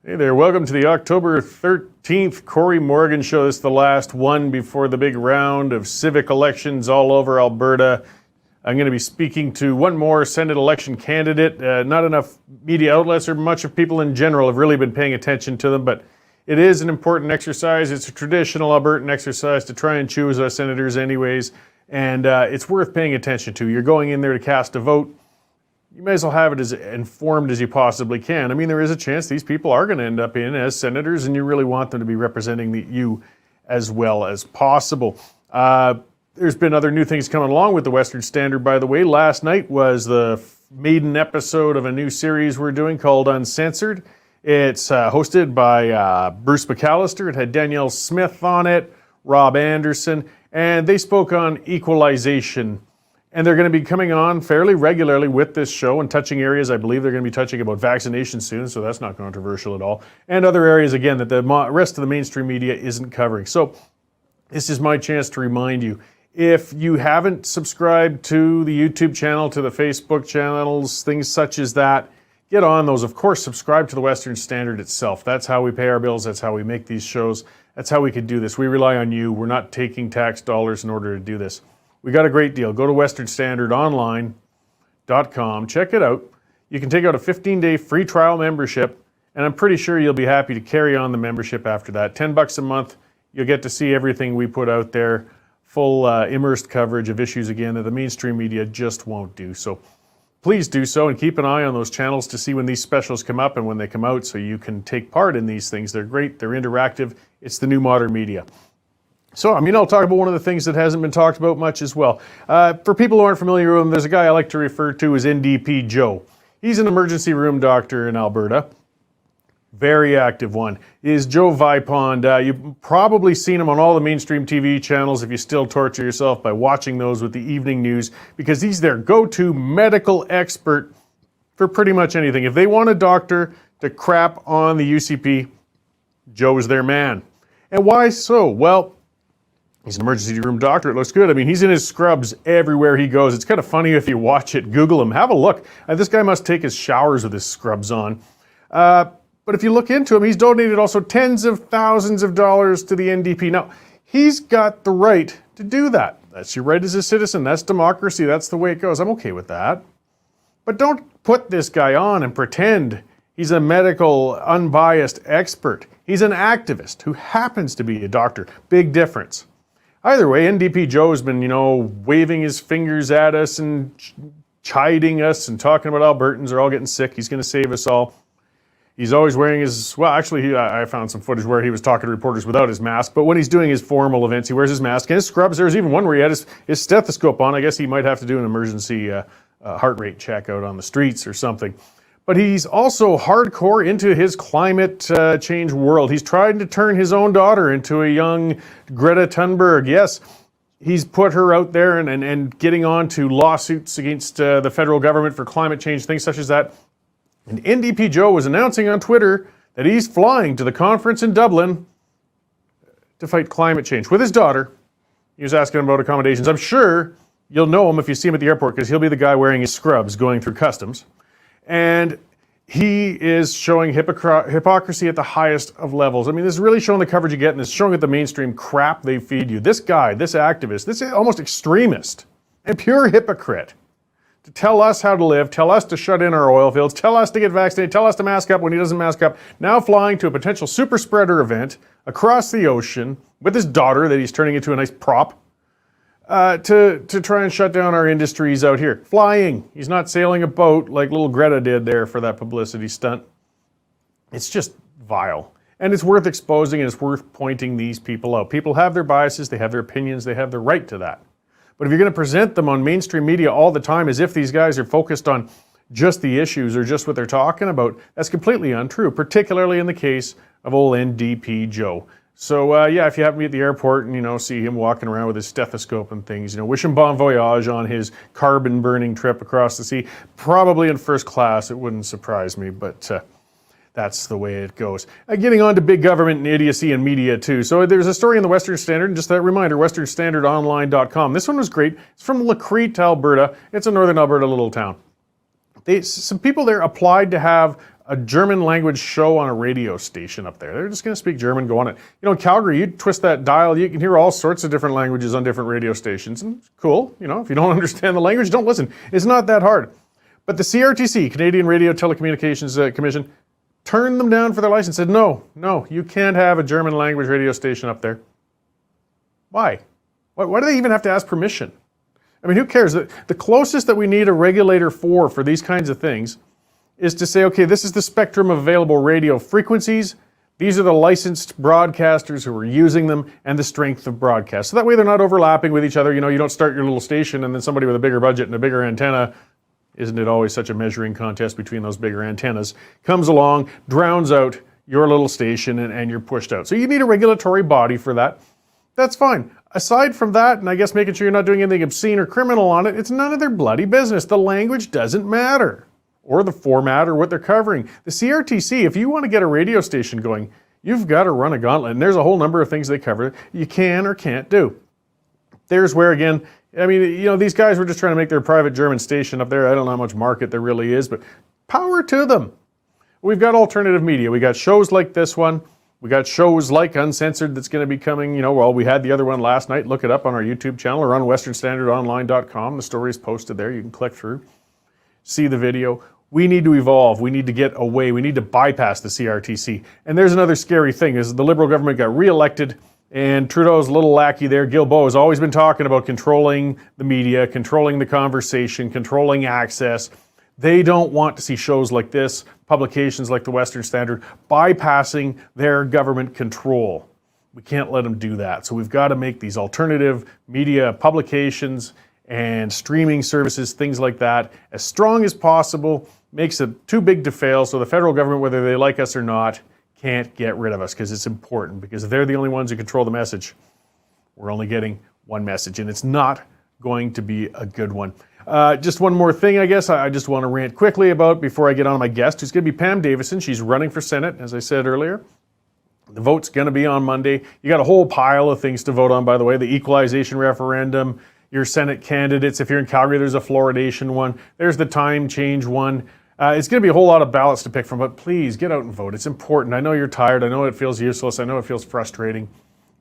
Hey there, welcome to the October 13th Cory Morgan Show. This is the last one before the big round of civic elections all over Alberta. I'm going to be speaking to one more Senate election candidate. Not enough media outlets or much of people in general have really been paying attention to them, but it is an important exercise. It's a traditional Albertan exercise to try and choose our senators anyways, and it's worth paying attention to. You're going in there to cast a vote. You may as well have it as informed as you possibly can. I mean, there is a chance these people are going to end up in as senators, and you really want them to be representing you as well as possible. There's been other new things coming along with the Western Standard, by the way. Last night was the maiden episode of a new series we're doing called Uncensored. It's hosted by Bruce McAllister. It had Danielle Smith on it, Rob Anderson, and they spoke on equalization. And they're going to be coming on fairly regularly with this show and touching areas. I believe they're going to be touching about vaccination soon, so that's not controversial at all. And other areas, again, that the rest of the mainstream media isn't covering. So this is my chance to remind you, if you haven't subscribed to the YouTube channel, to the Facebook channels, things such as that, get on those. Of course, subscribe to the Western Standard itself. That's how we pay our bills. That's how we make these shows. That's how we could do this. We rely on you. We're not taking tax dollars in order to do this. We got a great deal. Go to westernstandardonline.com. Check it out. You can take out a 15-day free trial membership, and I'm pretty sure you'll be happy to carry on the membership after that. $10 a month. You'll get to see everything we put out there. Full immersed coverage of issues, again, that the mainstream media just won't do. So please do so, and keep an eye on those channels to see when these specials come up and when they come out so you can take part in these things. They're great. They're interactive. It's the new modern media. So, I'll talk about one of the things that hasn't been talked about much as well. For people who aren't familiar with him, there's a guy I like to refer to as NDP Joe. He's an emergency room doctor in Alberta. Very active one. Is Joe Vipond. You've probably seen him on all the mainstream TV channels if you still torture yourself by watching those with the evening news, because he's their go-to medical expert for pretty much anything. If they want a doctor to crap on the UCP, Joe is their man. And why so? Well, he's an emergency room doctor. It looks good. He's in his scrubs everywhere he goes. It's kind of funny if you watch it. Google him. Have a look. This guy must take his showers with his scrubs on. But if you look into him, he's donated also tens of thousands of dollars to the NDP. Now, he's got the right to do that. That's your right as a citizen. That's democracy. That's the way it goes. I'm okay with that. But don't put this guy on and pretend he's a medical, unbiased expert. He's an activist who happens to be a doctor. Big difference. Either way, NDP Joe's been, waving his fingers at us and chiding us and talking about Albertans are all getting sick. He's going to save us all. He's always wearing his, I found some footage where he was talking to reporters without his mask, but when he's doing his formal events, he wears his mask and his scrubs. There was even one where he had his stethoscope on. I guess he might have to do an emergency heart rate check out on the streets or something. But he's also hardcore into his climate change world. He's trying to turn his own daughter into a young Greta Thunberg. Yes, he's put her out there and getting on to lawsuits against the federal government for climate change, things such as that. And NDP Joe was announcing on Twitter that he's flying to the conference in Dublin to fight climate change with his daughter. He was asking him about accommodations. I'm sure you'll know him if you see him at the airport, because he'll be the guy wearing his scrubs going through customs. And he is showing hypocrisy at the highest of levels. This is really showing the coverage you get, and it's showing at the mainstream crap they feed you. This guy, this activist, this almost extremist and pure hypocrite, to tell us how to live, tell us to shut in our oil fields, tell us to get vaccinated, tell us to mask up when he doesn't mask up, now flying to a potential super spreader event across the ocean with his daughter that he's turning into a nice prop, to try and shut down our industries out here. Flying. He's not sailing a boat like little Greta did there for that publicity stunt. It's just vile. And it's worth exposing, and it's worth pointing these people out. People have their biases, they have their opinions, they have the right to that. But if you're going to present them on mainstream media all the time as if these guys are focused on just the issues or just what they're talking about, that's completely untrue, particularly in the case of old NDP Joe. So, if you happen to be at the airport and, see him walking around with his stethoscope and things, wish him bon voyage on his carbon-burning trip across the sea. Probably in first class, it wouldn't surprise me, but that's the way it goes. Getting on to big government and idiocy and media, too. So there's a story in the Western Standard, and just that reminder, westernstandardonline.com. This one was great. It's from Lacrete, Alberta. It's a northern Alberta little town. Some people there applied to have a German language show on a radio station up there. They're just going to speak German, go on it. You know, in Calgary, you twist that dial, you can hear all sorts of different languages on different radio stations. And it's cool, you know, if you don't understand the language, don't listen. It's not that hard. But the CRTC, Canadian Radio Telecommunications Commission, turned them down for their license, said, no, you can't have a German language radio station up there. Why? Why do they even have to ask permission? I mean, who cares? The closest that we need a regulator for these kinds of things is to say, okay, this is the spectrum of available radio frequencies. These are the licensed broadcasters who are using them and the strength of broadcast. So that way they're not overlapping with each other. You know, you don't start your little station and then somebody with a bigger budget and a bigger antenna, isn't it always such a measuring contest between those bigger antennas, comes along, drowns out your little station and you're pushed out. So you need a regulatory body for that. That's fine. Aside from that, and I guess making sure you're not doing anything obscene or criminal on it, it's none of their bloody business. The language doesn't matter, or the format, or what they're covering. The CRTC, if you want to get a radio station going, you've got to run a gauntlet, and there's a whole number of things they cover you can or can't do. There's where, again, I mean, you know, these guys were just trying to make their private German station up there. I don't know how much market there really is, but power to them. We've got alternative media. We got shows like this one. We got shows like Uncensored that's going to be coming, you know, well, we had the other one last night. Look it up on our YouTube channel or on westernstandardonline.com. The story is posted there. You can click through, see the video. We need to evolve. We need to get away. We need to bypass the CRTC. And there's another scary thing is the Liberal government got reelected and Trudeau's little lackey there, Guilbeault, has always been talking about controlling the media, controlling the conversation, controlling access. They don't want to see shows like this, publications like the Western Standard, bypassing their government control. We can't let them do that. So we've got to make these alternative media publications and streaming services, things like that, as strong as possible, makes it too big to fail, so the federal government, whether they like us or not, can't get rid of us, because it's important, because they're the only ones who control the message. We're only getting one message, and it's not going to be a good one. Just one more thing, I guess, I just want to rant quickly about before I get on my guest, who's going to be Pam Davidson. She's running for Senate, as I said earlier. The vote's going to be on Monday. You got a whole pile of things to vote on, by the way. The equalization referendum, your Senate candidates. If you're in Calgary, there's a fluoridation one. There's the time change one. It's going to be a whole lot of ballots to pick from, but please get out and vote. It's important. I know you're tired. I know it feels useless. I know it feels frustrating,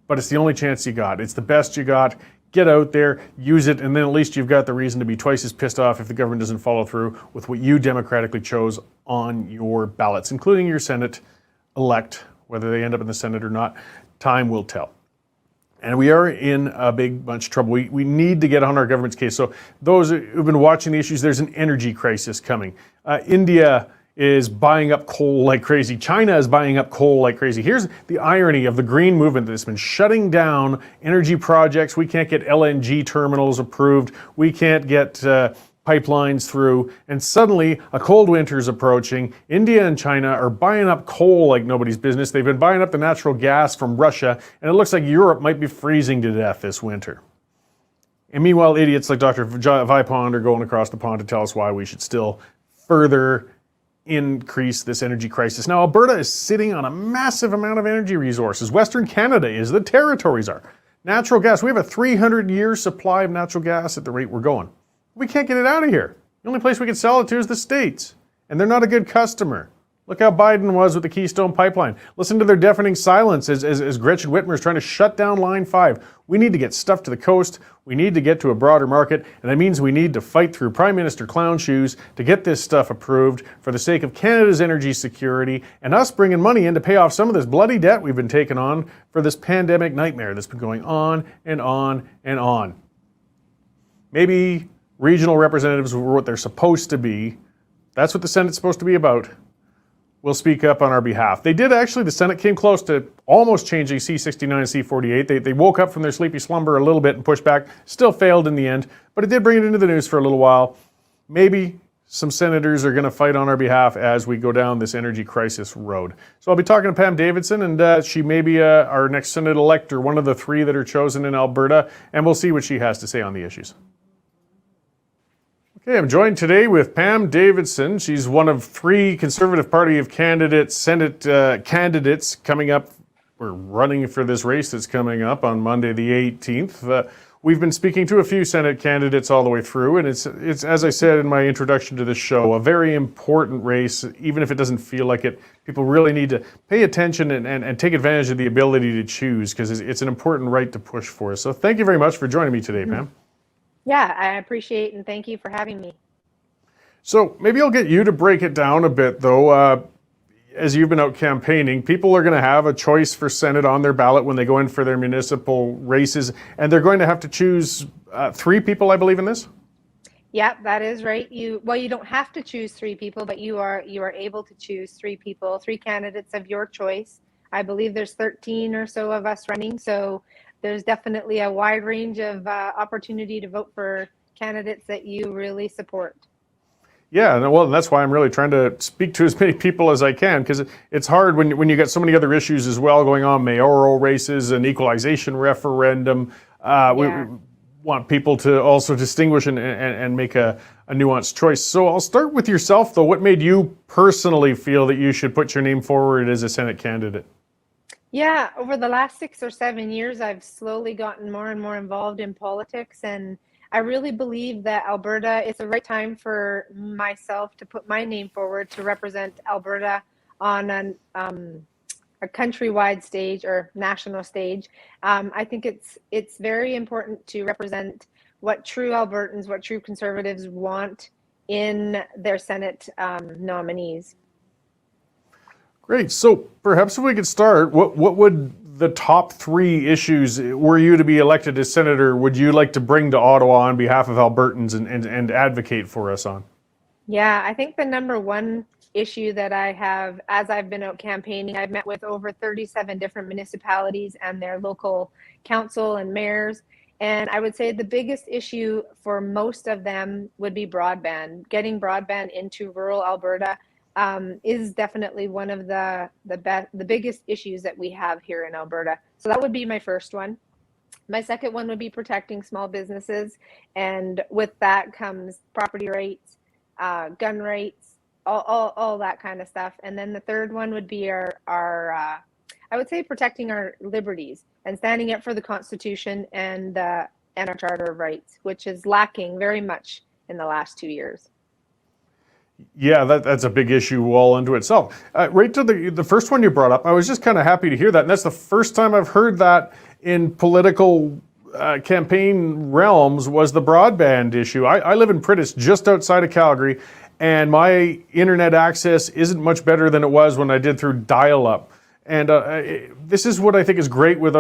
but it's the only chance you got. It's the best you got. Get out there, use it, and then at least you've got the reason to be twice as pissed off if the government doesn't follow through with what you democratically chose on your ballots, including your Senate elect, whether they end up in the Senate or not. Time will tell. And we are in a big bunch of trouble. We need to get on our government's case. So those who've been watching the issues, there's an energy crisis coming. India is buying up coal like crazy. China is buying up coal like crazy. Here's the irony of the green movement that's been shutting down energy projects. We can't get LNG terminals approved. We can't get pipelines through. And suddenly a cold winter is approaching. India and China are buying up coal like nobody's business. They've been buying up the natural gas from Russia. And it looks like Europe might be freezing to death this winter. And meanwhile, idiots like Dr. Vipond are going across the pond to tell us why we should still further increase this energy crisis. Now, Alberta is sitting on a massive amount of energy resources. Western Canada is, the territories are. Natural gas, we have a 300-year supply of natural gas at the rate we're going. We can't get it out of here. The only place we can sell it to is the States, and they're not a good customer. Look how Biden was with the Keystone Pipeline. Listen to their deafening silence as Gretchen Whitmer is trying to shut down Line 5. We need to get stuff to the coast. We need to get to a broader market, and that means we need to fight through Prime Minister Clown Shoes to get this stuff approved for the sake of Canada's energy security and us bringing money in to pay off some of this bloody debt we've been taking on for this pandemic nightmare that's been going on and on and on. Maybe regional representatives were what they're supposed to be. That's what the Senate's supposed to be about. Will speak up on our behalf. They did actually, the Senate came close to almost changing C-69 and C-48. They woke up from their sleepy slumber a little bit and pushed back. Still failed in the end, but it did bring it into the news for a little while. Maybe some senators are going to fight on our behalf as we go down this energy crisis road. So I'll be talking to Pam Davidson, and she may be our next Senate-elect or one of the three that are chosen in Alberta, and we'll see what she has to say on the issues. Okay, I'm joined today with Pam Davidson. She's one of three Conservative Party of candidates, Senate candidates coming up. We're running for this race that's coming up on Monday the 18th. We've been speaking to a few Senate candidates all the way through, and it's as I said in my introduction to the show, a very important race, even if it doesn't feel like it. People really need to pay attention and take advantage of the ability to choose, because it's an important right to push for. So thank you very much for joining me today, Pam. Yeah, I appreciate and thank you for having me. So maybe I'll get you to break it down a bit, though. As you've been out campaigning, people are going to have a choice for Senate on their ballot when they go in for their municipal races, and they're going to have to choose 3 people, I believe, in this? Yeah, that is right. You don't have to choose 3 people, but you are able to choose 3 people, 3 candidates of your choice. I believe there's 13 or so of us running, so there's definitely a wide range of opportunity to vote for candidates that you really support. Yeah, well, that's why I'm really trying to speak to as many people as I can, because it's hard when you get so many other issues as well going on, mayoral races, an equalization referendum. We want people to also distinguish and make a nuanced choice. So I'll start with yourself, though. What made you personally feel that you should put your name forward as a Senate candidate? Yeah, over the last 6 or 7 years, I've slowly gotten more and more involved in politics, and I really believe that Alberta, it's the right time for myself to put my name forward to represent Alberta on a countrywide stage or national stage. I think it's very important to represent what true Albertans, what true Conservatives want in their Senate nominees. Great. So perhaps if we could start, what would the top 3 issues, were you to be elected as senator, would you like to bring to Ottawa on behalf of Albertans and advocate for us on? Yeah, I think the number one issue that I have, as I've been out campaigning, I've met with over 37 different municipalities and their local council and mayors. And I would say the biggest issue for most of them would be broadband. Getting broadband into rural Alberta is definitely one of the biggest issues that we have here in Alberta. So that would be my first one. My second one would be protecting small businesses, and with that comes property rights, gun rights, all that kind of stuff. And then the third one would be our I would say protecting our liberties and standing up for the Constitution and our Charter of Rights, which is lacking very much in the last 2 years. Yeah, that's a big issue all unto itself. Right to the first one you brought up, I was just kind of happy to hear that. And that's the first time I've heard that in political campaign realms, was the broadband issue. I live in Prentice, just outside of Calgary, and my internet access isn't much better than it was when I did through dial-up. And this is what I think is great with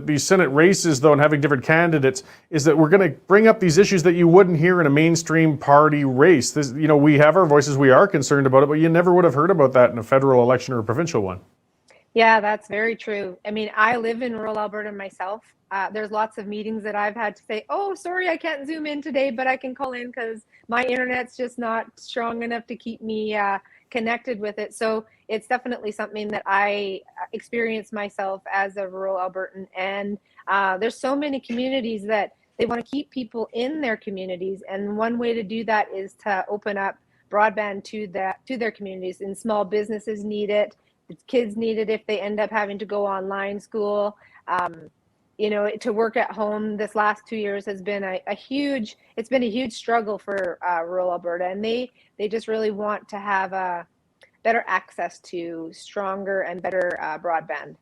these Senate races, though, and having different candidates, is that we're going to bring up these issues that you wouldn't hear in a mainstream party race. We have our voices, we are concerned about it, but you never would have heard about that in a federal election or a provincial one. Yeah, that's very true. I mean, I live in rural Alberta myself. There's lots of meetings that I've had to say, oh, sorry, I can't Zoom in today, but I can call in because my internet's just not strong enough to keep me connected with it. So it's definitely something that I experience myself as a rural Albertan. And there's so many communities that they want to keep people in their communities. And one way to do that is to open up broadband to their communities. And small businesses need it. The kids need it if they end up having to go online school. To work at home this last 2 years has been a huge struggle for rural Alberta, and they just really want to have a better access to stronger and better broadband.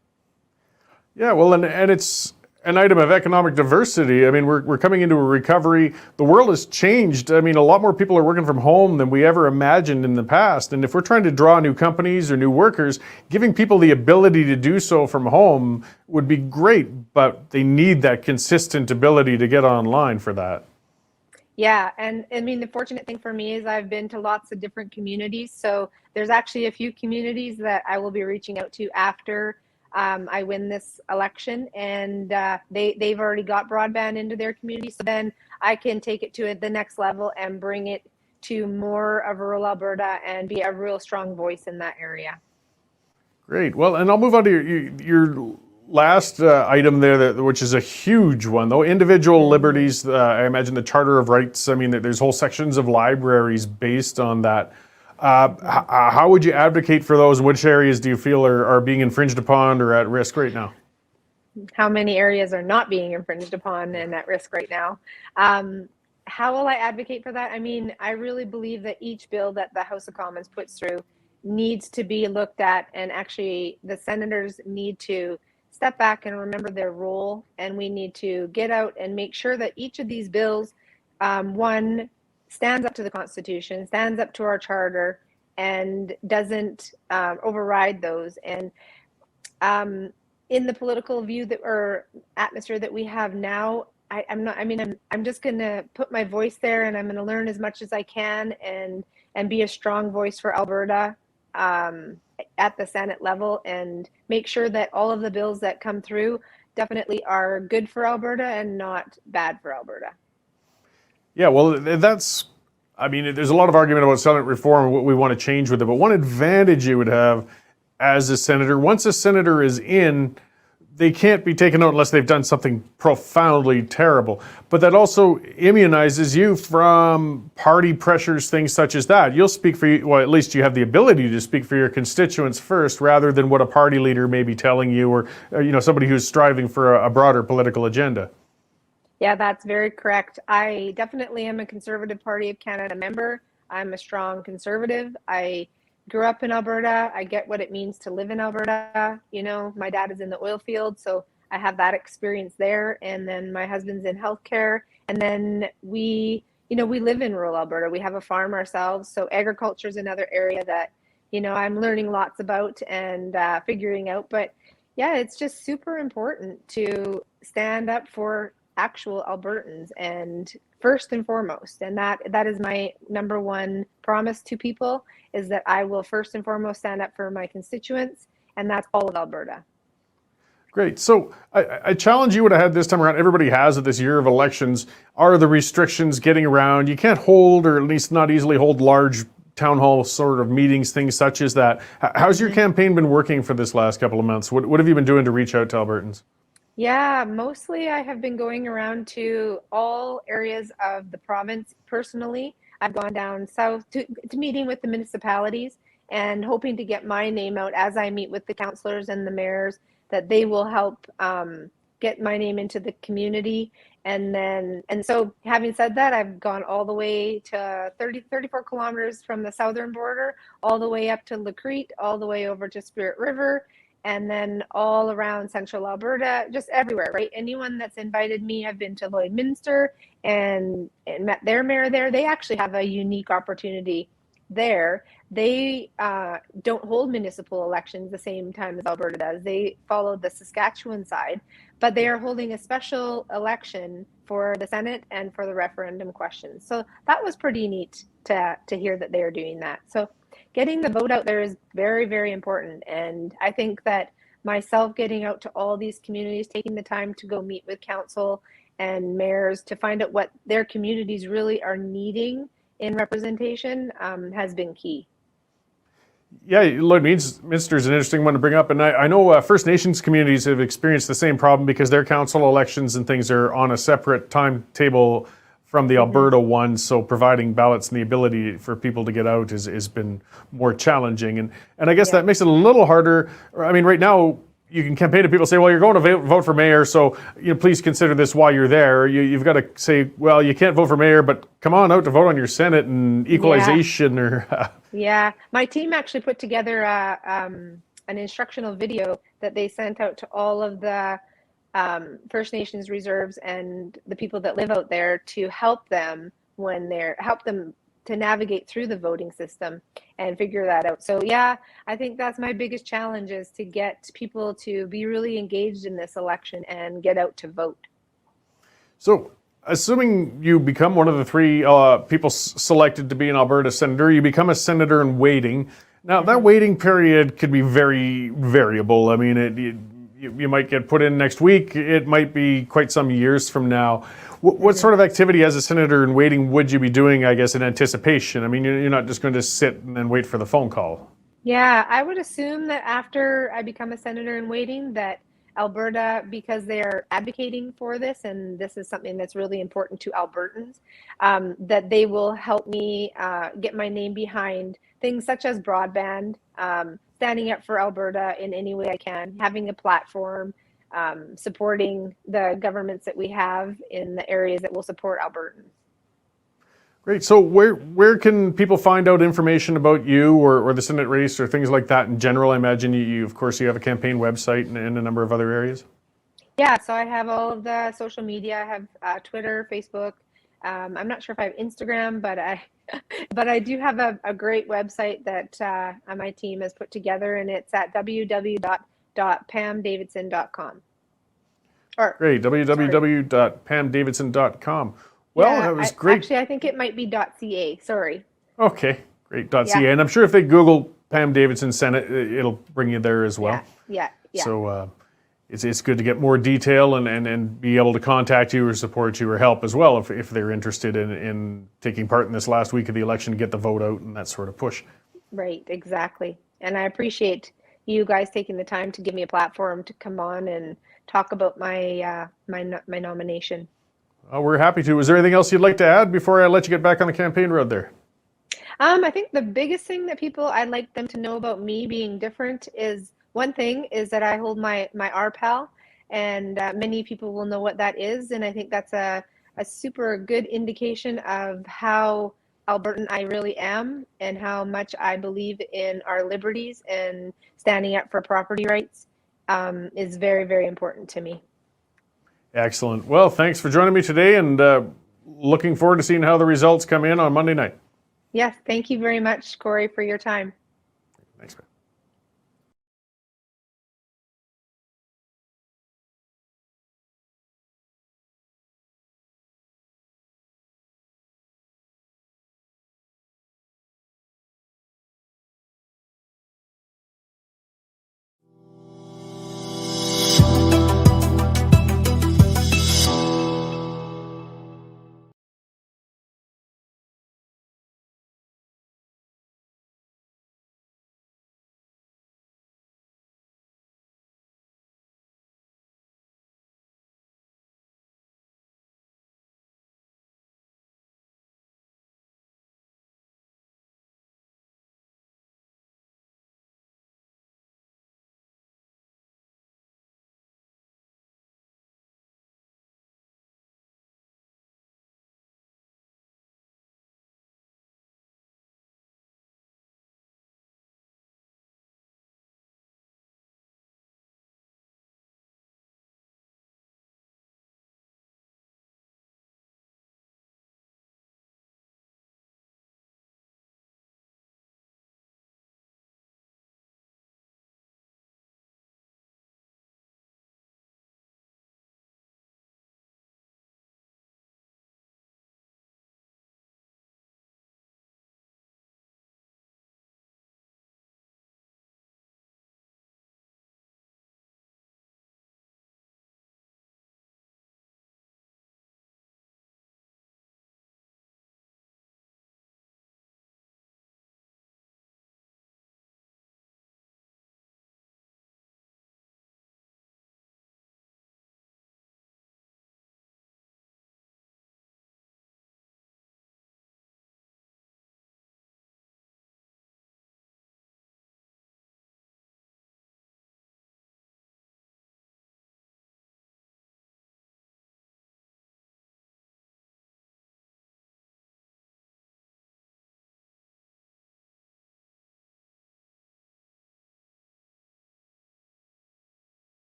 Yeah, well, and it's an item of economic diversity. I mean, we're coming into a recovery. The world has changed. I mean, a lot more people are working from home than we ever imagined in the past. And if we're trying to draw new companies or new workers, giving people the ability to do so from home would be great, but they need that consistent ability to get online for that. Yeah, and I mean, the fortunate thing for me is I've been to lots of different communities. So there's actually a few communities that I will be reaching out to after I win this election, and they've already got broadband into their community. So then I can take it to the next level and bring it to more of rural Alberta and be a real strong voice in that area. Great. Well, and I'll move on to your last item there, which is a huge one, though. Individual liberties. I imagine the Charter of Rights. I mean, there's whole sections of libraries based on that. How would you advocate for those? Which areas do you feel are being infringed upon or at risk right now? how many areas are not being infringed upon and at risk right now. How will I advocate for that? I mean, I really believe that each bill that the House of Commons puts through needs to be looked at, and actually the senators need to step back and remember their role, and we need to get out and make sure that each of these bills, one, stands up to the Constitution, stands up to our charter, and doesn't override those. And in the political view that or atmosphere that we have now, I'm just going to put my voice there, and I'm going to learn as much as I can and be a strong voice for Alberta at the Senate level, and make sure that all of the bills that come through definitely are good for Alberta and not bad for Alberta. Yeah, well, I mean, there's a lot of argument about Senate reform and what we want to change with it, but one advantage you would have as a senator, once a senator is in, they can't be taken out unless they've done something profoundly terrible. But that also immunizes you from party pressures, things such as that. You'll speak for you, well, at least you have the ability to speak for your constituents first, rather than what a party leader may be telling you, or somebody who's striving for a broader political agenda. Yeah, that's very correct. I definitely am a Conservative Party of Canada member. I'm a strong conservative. I grew up in Alberta. I get what it means to live in Alberta. My dad is in the oil field, so I have that experience there. And then my husband's in healthcare. And then we live in rural Alberta. We have a farm ourselves. So agriculture is another area that, I'm learning lots about and figuring out. But yeah, it's just super important to stand up for actual Albertans, and first and foremost, and that is my number one promise to people, is that I will first and foremost stand up for my constituents, and that's all of Alberta. Great. So I challenge you what I had this time around. Everybody has it this year of elections. Are the restrictions getting around? You can't hold, or at least not easily hold, large town hall sort of meetings, things such as that. How's your campaign been working for this last couple of months? What have you been doing to reach out to Albertans? Yeah, mostly I have been going around to all areas of the province personally. I've gone down south to meeting with the municipalities and hoping to get my name out as I meet with the councillors and the mayors, that they will help get my name into the community. And so having said that, I've gone all the way to 34 kilometers from the southern border, all the way up to Lacrete, all the way over to Spirit River, and then all around central Alberta, just everywhere, right? Anyone that's invited me, I've been to Lloydminster and met their mayor there. They actually have a unique opportunity there. They don't hold municipal elections the same time as Alberta does. They follow the Saskatchewan side, but they are holding a special election for the Senate and for the referendum questions. So that was pretty neat to hear that they are doing that. So getting the vote out there is very, very important. And I think that myself getting out to all these communities, taking the time to go meet with council and mayors to find out what their communities really are needing in representation has been key. Yeah, Lloydminster is an interesting one to bring up. And I know First Nations communities have experienced the same problem because their council elections and things are on a separate timetable from the Alberta one, so providing ballots and the ability for people to get out has been more challenging. And I guess that makes it a little harder. I mean, right now, you can campaign to people, say, well, you're going to vote for mayor, so please consider this while you're there. You've got to say, well, you can't vote for mayor, but come on out to vote on your Senate and equalization. Yeah, my team actually put together an instructional video that they sent out to all of the First Nations reserves and the people that live out there to help them to navigate through the voting system and figure that out. So yeah, I think that's my biggest challenge, is to get people to be really engaged in this election and get out to vote. So assuming you become one of the three people selected to be an Alberta senator, you become a senator in waiting. Now that waiting period could be very variable. I mean, you might get put in next week. It might be quite some years from now. What sort of activity as a senator in waiting would you be doing, I guess, in anticipation? I mean, you're not just going to sit and then wait for the phone call. Yeah, I would assume that after I become a senator in waiting, that Alberta, because they are advocating for this, and this is something that's really important to Albertans, that they will help me get my name behind things such as broadband, standing up for Alberta in any way I can, having a platform, supporting the governments that we have in the areas that will support Albertans. Great. So where can people find out information about you or the Senate race or things like that in general? I imagine you of course, you have a campaign website and a number of other areas. Yeah, so I have all of the social media. I have Twitter, Facebook. I'm not sure if I have Instagram, but I do have a great website that my team has put together, and it's at www.pamdavidson.com. Great, www.pamdavidson.com. Well, yeah, that was great. Actually, I think it might be .ca. Sorry. Okay, great. .ca, Yeah. and I'm sure if they Google Pam Davidson Senate, it'll bring you there as well. Yeah. So it's good to get more detail and be able to contact you or support you or help as well if they're interested in taking part in this last week of the election to get the vote out and that sort of push. Right, exactly. And I appreciate you guys taking the time to give me a platform to come on and talk about my my nomination. We're happy to. Is there anything else you'd like to add before I let you get back on the campaign road there? I think the biggest thing that I'd like them to know about me being different is, one thing is that I hold my RPAL, and many people will know what that is. And I think that's a super good indication of how Albertan I really am and how much I believe in our liberties and standing up for property rights is very, very important to me. Excellent. Well, thanks for joining me today, and looking forward to seeing how the results come in on Monday night. Yes, thank you very much, Cory, for your time. Thanks, man.